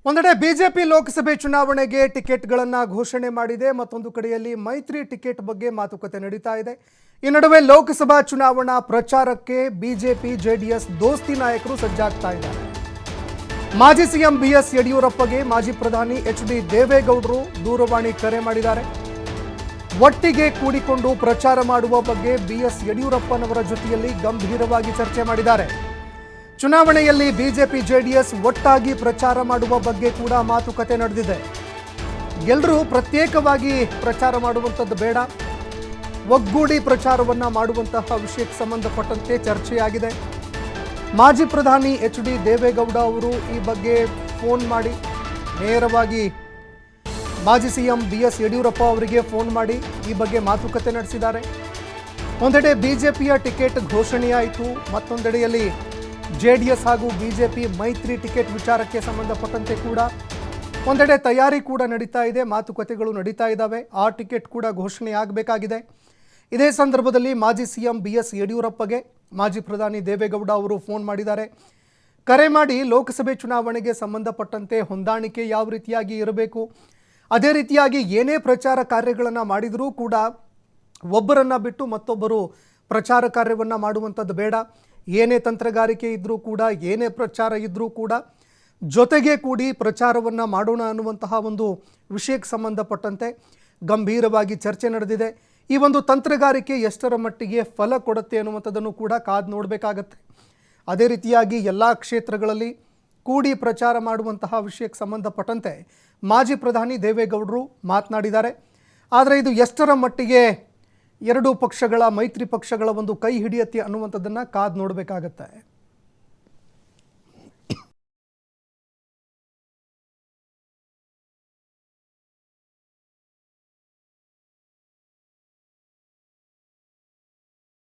ಒಂದೆಡೆ ಬಿಜೆಪಿ ಲೋಕಸಭೆ ಚುನಾವಣೆಗೆ ಟಿಕೆಟ್ಗಳನ್ನು ಘೋಷಣೆ ಮಾಡಿದೆ. ಮತ್ತೊಂದು ಕಡೆಯಲ್ಲಿ ಮೈತ್ರಿ ಟಿಕೆಟ್ ಬಗ್ಗೆ ಮಾತುಕತೆ ನಡೀತಾ ಇದೆ. ಈ ನಡುವೆ ಲೋಕಸಭಾ ಚುನಾವಣಾ ಪ್ರಚಾರಕ್ಕೆ ಬಿಜೆಪಿ ಜೆಡಿಎಸ್ ದೋಸ್ತಿ ನಾಯಕರು ಸಜ್ಜಾಗ್ತಾ ಇದ್ದಾರೆ. ಮಾಜಿ ಸಿಎಂ ಬಿಎಸ್ ಯಡಿಯೂರಪ್ಪಗೆ ಮಾಜಿ ಪ್ರಧಾನಿ ಎಚ್.ಡಿ. ದೇವೇಗೌಡರು ದೂರವಾಣಿ ಕರೆ ಮಾಡಿದ್ದಾರೆ. ಒಟ್ಟಿಗೆ ಕೂಡಿಕೊಂಡು ಪ್ರಚಾರ ಮಾಡುವ ಬಗ್ಗೆ ಬಿಎಸ್ ಯಡಿಯೂರಪ್ಪನವರ ಜೊತೆಯಲ್ಲಿ ಗಂಭೀರವಾಗಿ ಚರ್ಚೆ ಮಾಡಿದ್ದಾರೆ. ಚುನಾವಣೆಯಲ್ಲಿ ಬಿಜೆಪಿ ಜೆಡಿಎಸ್ ಒಟ್ಟಾಗಿ ಪ್ರಚಾರ ಮಾಡುವ ಬಗ್ಗೆ ಕೂಡ ಮಾತುಕತೆ ನಡೆದಿದೆ. ಎಲ್ಲರೂ ಪ್ರತ್ಯೇಕವಾಗಿ ಪ್ರಚಾರ ಮಾಡುವಂಥದ್ದು ಬೇಡ, ಒಗ್ಗೂಡಿ ಪ್ರಚಾರವನ್ನ ಮಾಡುವಂತಹ ವಿಷಯಕ್ಕೆ ಸಂಬಂಧಪಟ್ಟಂತೆ ಚರ್ಚೆಯಾಗಿದೆ. ಮಾಜಿ ಪ್ರಧಾನಿ ಎಚ್.ಡಿ. ದೇವೇಗೌಡ ಅವರು ಈ ಬಗ್ಗೆ ಫೋನ್ ಮಾಡಿ ನೇರವಾಗಿ ಮಾಜಿ ಸಿಎಂ ಬಿಎಸ್ ಯಡಿಯೂರಪ್ಪ ಅವರಿಗೆ ಫೋನ್ ಮಾಡಿ ಈ ಬಗ್ಗೆ ಮಾತುಕತೆ ನಡೆಸಿದ್ದಾರೆ. ಒಂದೆಡೆ ಬಿಜೆಪಿಯ ಟಿಕೆಟ್ ಘೋಷಣೆಯಾಯಿತು, ಮತ್ತೊಂದೆಡೆಯಲ್ಲಿ ಜೆಡಿಎಸ್ ಹಾಗೂ ಬಿಜೆಪಿ ಮೈತ್ರಿ ಟಿಕೆಟ್ ವಿಚಾರಕ್ಕೆ ಸಂಬಂಧಪಟ್ಟಂತೆ ಕೂಡ ಒಂದೆಡೆ ತಯಾರಿ ಕೂಡ ನಡೀತಾ ಇದೆ, ಮಾತುಕತೆಗಳು ನಡೀತಾ ಇದ್ದಾವೆ. ಆ ಟಿಕೆಟ್ ಕೂಡ ಘೋಷಣೆ ಆಗಬೇಕಾಗಿದೆ. ಇದೇ ಸಂದರ್ಭದಲ್ಲಿ ಮಾಜಿ ಸಿಎಂ ಬಿಎಸ್ ಯಡಿಯೂರಪ್ಪಗೆ ಮಾಜಿ ಪ್ರಧಾನಿ ದೇವೇಗೌಡ ಅವರು ಫೋನ್ ಮಾಡಿದ್ದಾರೆ. ಕರೆ ಮಾಡಿ ಲೋಕಸಭೆ ಚುನಾವಣೆಗೆ ಸಂಬಂಧಪಟ್ಟಂತೆ ಹೊಂದಾಣಿಕೆ ಯಾವ ರೀತಿಯಾಗಿ ಇರಬೇಕು, ಅದೇ ರೀತಿಯಾಗಿ ಏನೇ ಪ್ರಚಾರ ಕಾರ್ಯಗಳನ್ನು ಮಾಡಿದರೂ ಕೂಡ ಒಬ್ಬರನ್ನು ಬಿಟ್ಟು ಮತ್ತೊಬ್ಬರು ಪ್ರಚಾರ ಕಾರ್ಯವನ್ನು ಮಾಡುವಂಥದ್ದು ಬೇಡ, ಏನೇ ತಂತ್ರಗಾರಿಕೆ ಇದ್ದರೂ ಕೂಡ ಏನೇ ಪ್ರಚಾರ ಇದ್ದರೂ ಕೂಡ ಜೊತೆಗೆ ಕೂಡಿ ಪ್ರಚಾರವನ್ನು ಮಾಡೋಣ ಅನ್ನುವಂತಹ ಒಂದು ವಿಷಯಕ್ಕೆ ಸಂಬಂಧಪಟ್ಟಂತೆ ಗಂಭೀರವಾಗಿ ಚರ್ಚೆ ನಡೆದಿದೆ. ಈ ಒಂದು ತಂತ್ರಗಾರಿಕೆ ಎಷ್ಟರ ಮಟ್ಟಿಗೆ ಫಲ ಕೊಡುತ್ತೆ ಅನ್ನುವಂಥದ್ದನ್ನು ಕೂಡ ಕಾದು ನೋಡಬೇಕಾಗತ್ತೆ. ಅದೇ ರೀತಿಯಾಗಿ ಎಲ್ಲ ಕ್ಷೇತ್ರಗಳಲ್ಲಿ ಕೂಡಿ ಪ್ರಚಾರ ಮಾಡುವಂತಹ ವಿಷಯಕ್ಕೆ ಸಂಬಂಧಪಟ್ಟಂತೆ ಮಾಜಿ ಪ್ರಧಾನಿ ದೇವೇಗೌಡರು ಮಾತನಾಡಿದ್ದಾರೆ. ಆದರೆ ಇದು ಎಷ್ಟರ ಮಟ್ಟಿಗೆ ಎರಡೂ ಪಕ್ಷಗಳ ಮೈತ್ರಿ ಪಕ್ಷಗಳ ಒಂದು ಕೈ ಹಿಡಿಯತ್ತೆ ಅನ್ನುವಂಥದ್ದನ್ನು ಕಾದು ನೋಡಬೇಕಾಗತ್ತೆ.